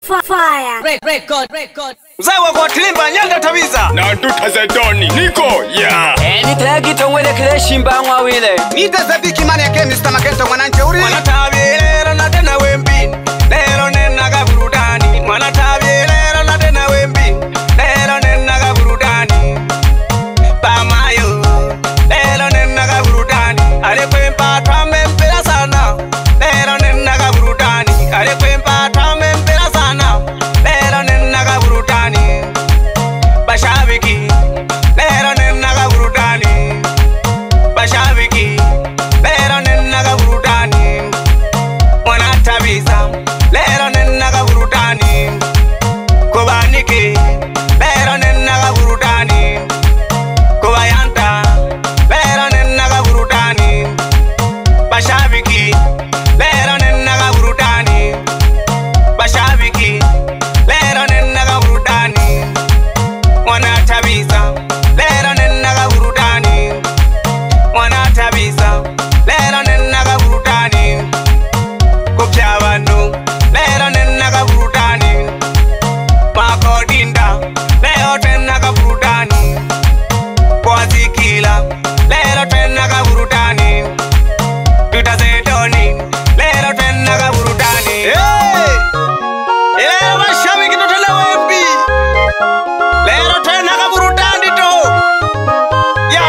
Fire. Record. Mzee wa Tilimba Nyanda Tabiza na tutazedoni niko nitagi tongwele kile shimba ngwa wile nitazabiki mani yake Mr. Makento mwananche uri mwana tabelero na tena wembi lero nena gaburudani mwana tabelero na tena wembi lero nena gaburudani pamayo lero nena gaburudani ale kwempa twamempera sana lero nena gaburudani ale kwempa twamempera sana lero nena gaburudani bashabiki lero nena gaburudani bashabiki lero nena gaburudani mwana tabiza lero nena gaburudani kobaniki lero nena gaburudani kobayanta lero nena gaburudani bashabiki lero nena gaburudani bashabiki lero nena gaburudani mwana tabiza lero nena gaburudani mwana tabiza lero nena gaburudani kopya abantu lero nena gaburudani makodinda lero tena gaburudani kwazikila lero tena gaburudani tutazedoni lero tena gaburudani lero bashabiki totele wembi lero tena gaburudani to ya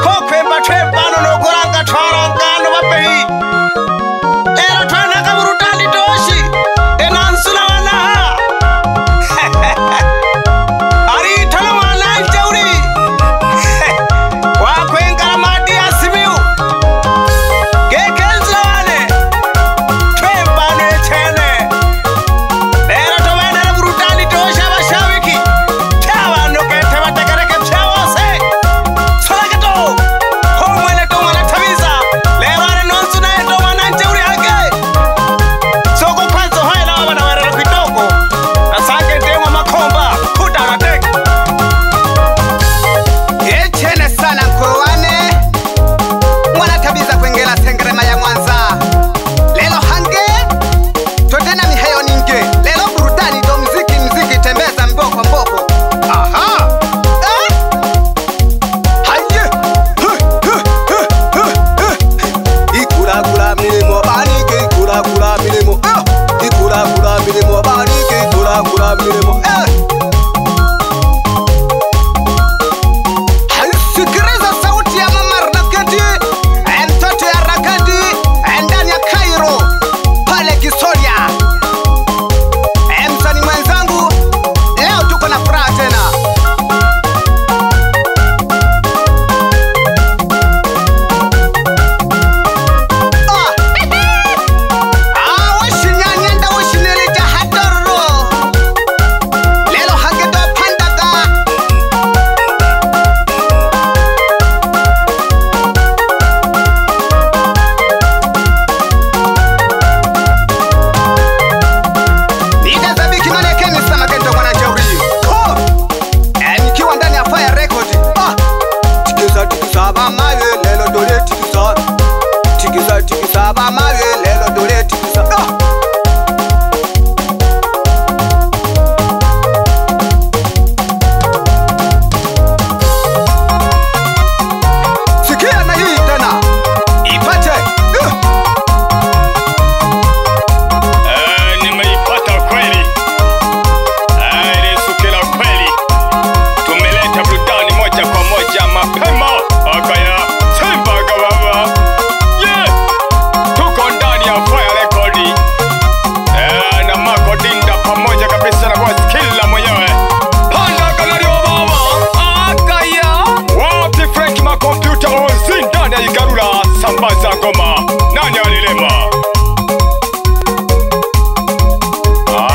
kokwemba twembano nogoranga twarangano bapehi lero tena gaburudani toshi enansula wana ari tala wana njeuri wakwengara madi asimiu gekenzla wane twembano echene lero tobana gaburudani tosha bashabiki cyabano kete bategereke cyabose solagato homwele to mwana tabiza lero are nonsu na ndo mwananje uri hage soko kwanzo haila abana barara kwitoko asake ndemo makomba kudarateka echene sana nkuruwane mwana tabiza kwengela sengerema ya Mwanza lelo hange todena mihayo ninge lelo burudani do mziki tembeza mboko aha haye ikura milimo banike ikura milimo ikura milimo banike ikura milimo Sikiliza sauti ya mama Rakadi, mtoto ya Rakadi, ndani ya Cairo, pale Kisoria. Msanii mwenzangu, leo tuko na furaha tena. Washinyanyenda washineleta hatoro. Lelo hagedo pandaga. Nitazabiki maneke Mr. Makento mwananche uri nikiwa ndani ya Fire Record tikisa bamaye lelo dole tikisa bamaye lelo dole tikisa sikia na hii tena ipate nimeipata kweli ilisukila kweli tumeleta burudani moja kwa moja mapema akaya Simba gababa tuko ndani ya Fire Record na makodinda pamoja kabisa na kwa kila mwenyewe panda kanali wa baba akaya wapi Frank makompyuta ozi ndani ya Igarura sambaza ngoma nani alilema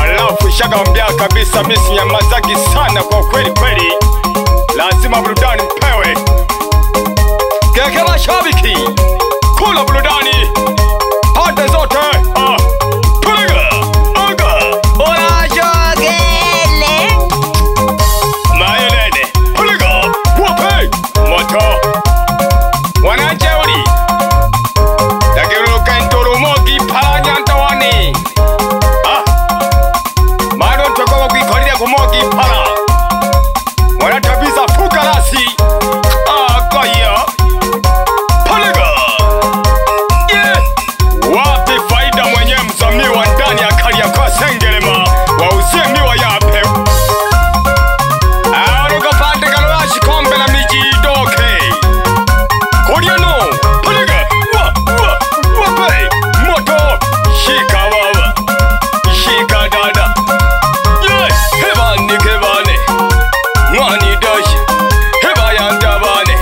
alafu shagambia kabisa misi nyamazagi sana kwa kweli lazima burudani mpewe keke mashabiki kula burudani pande zote tuliga aga Orajogele. mayelene tuliga wape moto wanajeuri dakiruka ntoromogi paranyantawani dada. Yeah, hebani kebane. Mwani dosha. Heba yandabane.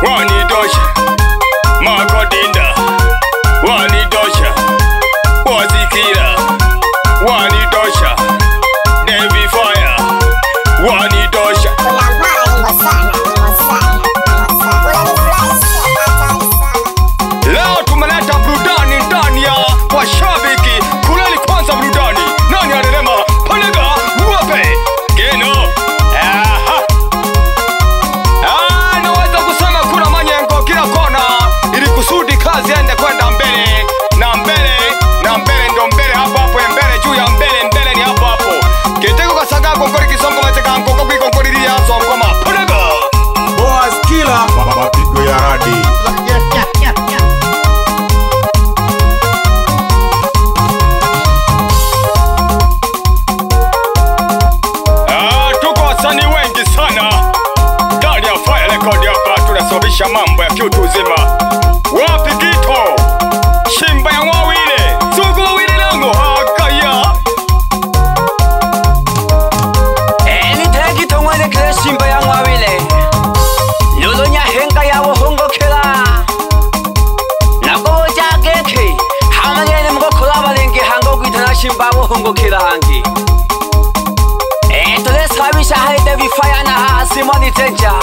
Wani dosha. Makodinda. Wani dosha. Wazikira. Wani dosha. Devi fire. Wani dosha. Leo tumeleta burudani ndani ya washabiki. Kuleni kwanza burudani. Nani anelema? Panega wape. Geno. Aha. Naweza kusema kuna manyengo kila kona ili kusudi kazi ende kwenda mbele na mbele na mbele, ndo mbele hapo hapo, mbele juu ya mbele, mbele ni hapo hapo. Kitego kasaga gongori kisongo mateka ngoko gongori ya songo Panega. Boaz Killer, mapigo ya radi. Tuko wasanii wengi sana ndani ya Fire Record hapa, tunasababisha mambo ya kiutu uzima. Wapi Gito? Shimba ya wawile, Sugu wawile lango hakaya. Eni tegi tongwele kile shimba ya mwawile. Lolo nya henga ya wohongo kila. Nako jageke. Hamagene mgo kulaba lengi hango guitana shimba wohongo kila hangi. Tole sabisha haide vifaya na Simoni Tenja.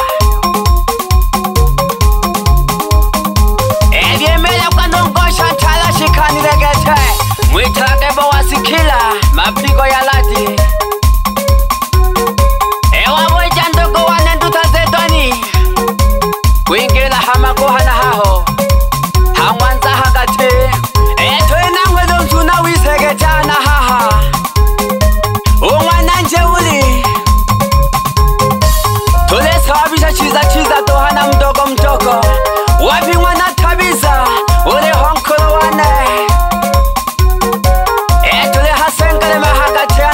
Mela kwa ndongo shantala shikani legete. Mwitake Boaz Killer, mapigo ya ladi. Ewa boja ndogo wanenduta zedoni. Kuingila hamako hana haho. Hamwanza hagate. Tuena mwedo mtuna wisegeta na haha. Umwana njeuli. Tole sabisha chiza tohana mdogo mdogo. Wapi mwana tabiza ule honkolo wane. Tule hasengale mahagatia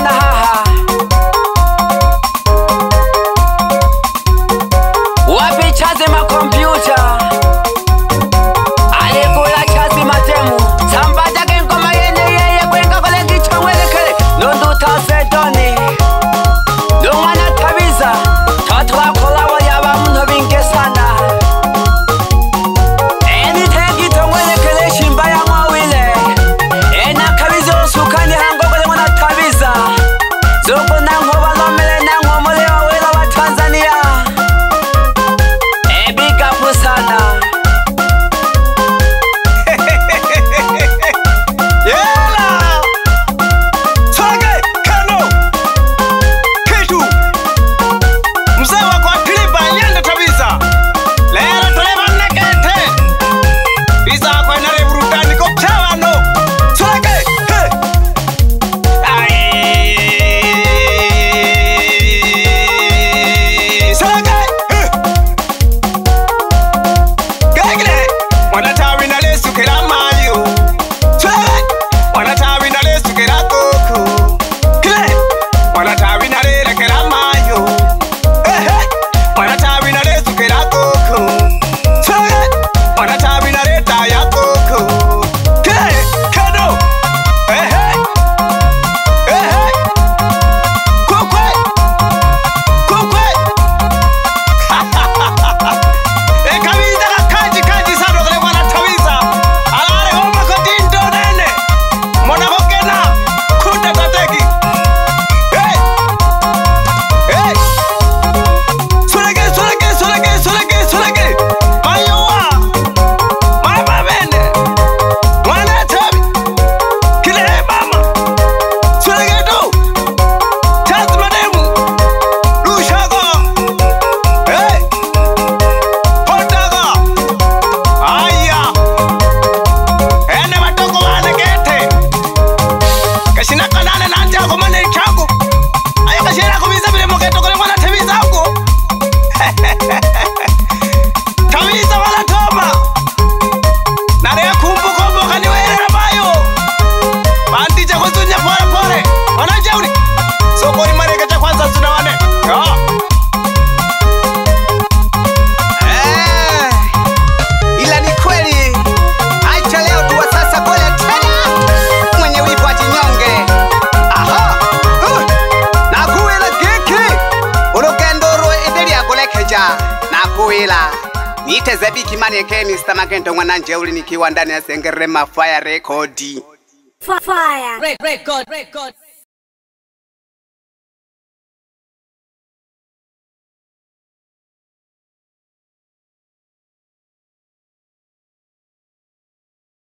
Kampala. Niite Zebi Kimanieke Mr. Magento Mwananjeuli nikiwa ndani ya Sengerema Fire Record. Fire. Record.